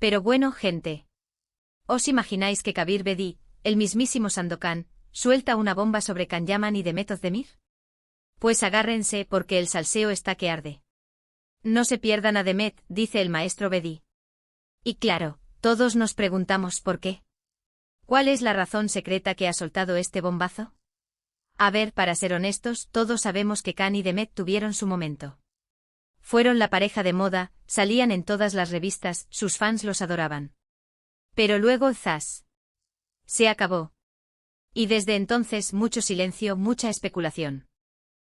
Pero bueno, gente. ¿Os imagináis que Kabir Bedi, el mismísimo Sandokan, suelta una bomba sobre Can Yaman y Demet Özdemir? Pues agárrense porque el salseo está que arde. No se pierdan a Demet, dice el maestro Bedi. Y claro, todos nos preguntamos por qué. ¿Cuál es la razón secreta que ha soltado este bombazo? A ver, para ser honestos, todos sabemos que Can y Demet tuvieron su momento. Fueron la pareja de moda, salían en todas las revistas, sus fans los adoraban. Pero luego, ¡zas! Se acabó. Y desde entonces mucho silencio, mucha especulación.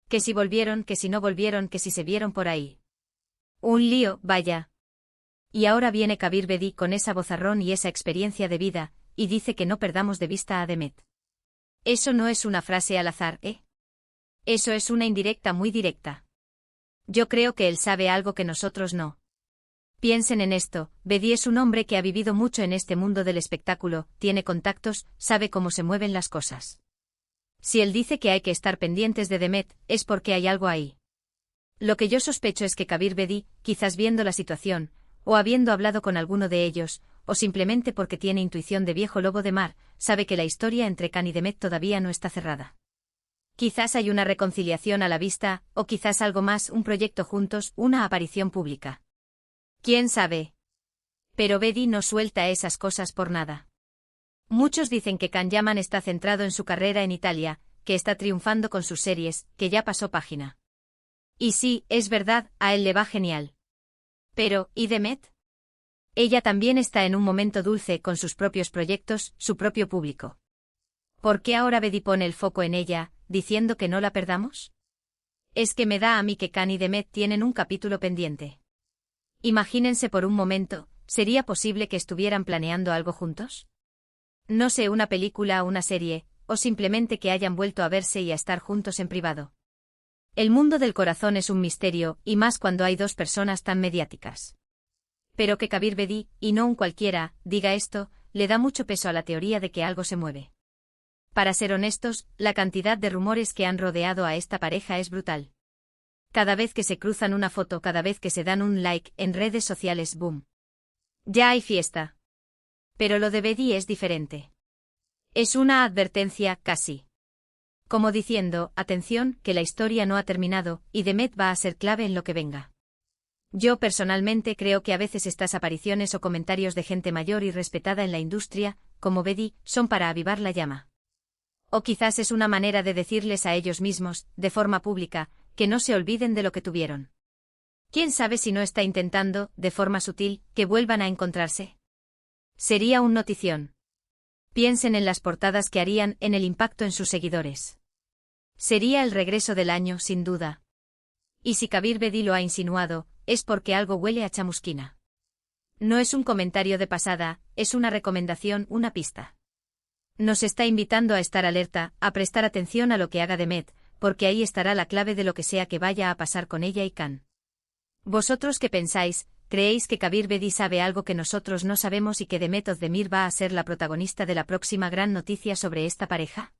Que si volvieron, que si no volvieron, que si se vieron por ahí. Un lío, vaya. Y ahora viene Kabir Bedi con esa vozarrón y esa experiencia de vida, y dice que no perdamos de vista a Demet. Eso no es una frase al azar, ¿eh? Eso es una indirecta muy directa. Yo creo que él sabe algo que nosotros no. Piensen en esto, Bedi es un hombre que ha vivido mucho en este mundo del espectáculo, tiene contactos, sabe cómo se mueven las cosas. Si él dice que hay que estar pendientes de Demet, es porque hay algo ahí. Lo que yo sospecho es que Kabir Bedi, quizás viendo la situación, o habiendo hablado con alguno de ellos, o simplemente porque tiene intuición de viejo lobo de mar, sabe que la historia entre Can y Demet todavía no está cerrada. Quizás hay una reconciliación a la vista, o quizás algo más, un proyecto juntos, una aparición pública. ¿Quién sabe? Pero Bedi no suelta esas cosas por nada. Muchos dicen que Can Yaman está centrado en su carrera en Italia, que está triunfando con sus series, que ya pasó página. Y sí, es verdad, a él le va genial. Pero, ¿y Demet? Ella también está en un momento dulce con sus propios proyectos, su propio público. ¿Por qué ahora Bedi pone el foco en ella, diciendo que no la perdamos? Es que me da a mí que Can y Demet tienen un capítulo pendiente. Imagínense por un momento, ¿sería posible que estuvieran planeando algo juntos? No sé, una película o una serie, o simplemente que hayan vuelto a verse y a estar juntos en privado. El mundo del corazón es un misterio, y más cuando hay dos personas tan mediáticas. Pero que Kabir Bedi, y no un cualquiera, diga esto, le da mucho peso a la teoría de que algo se mueve. Para ser honestos, la cantidad de rumores que han rodeado a esta pareja es brutal. Cada vez que se cruzan una foto, cada vez que se dan un like en redes sociales, boom. Ya hay fiesta. Pero lo de Bedi es diferente. Es una advertencia, casi. Como diciendo, atención, que la historia no ha terminado, y Demet va a ser clave en lo que venga. Yo personalmente creo que a veces estas apariciones o comentarios de gente mayor y respetada en la industria, como Bedi, son para avivar la llama. O quizás es una manera de decirles a ellos mismos, de forma pública, que no se olviden de lo que tuvieron. ¿Quién sabe si no está intentando, de forma sutil, que vuelvan a encontrarse? Sería un notición. Piensen en las portadas que harían, en el impacto en sus seguidores. Sería el regreso del año, sin duda. Y si Kabir Bedi lo ha insinuado, es porque algo huele a chamusquina. No es un comentario de pasada, es una recomendación, una pista. Nos está invitando a estar alerta, a prestar atención a lo que haga Demet, porque ahí estará la clave de lo que sea que vaya a pasar con ella y Can. ¿Vosotros qué pensáis? ¿Creéis que Kabir Bedi sabe algo que nosotros no sabemos y que Demet Özdemir va a ser la protagonista de la próxima gran noticia sobre esta pareja?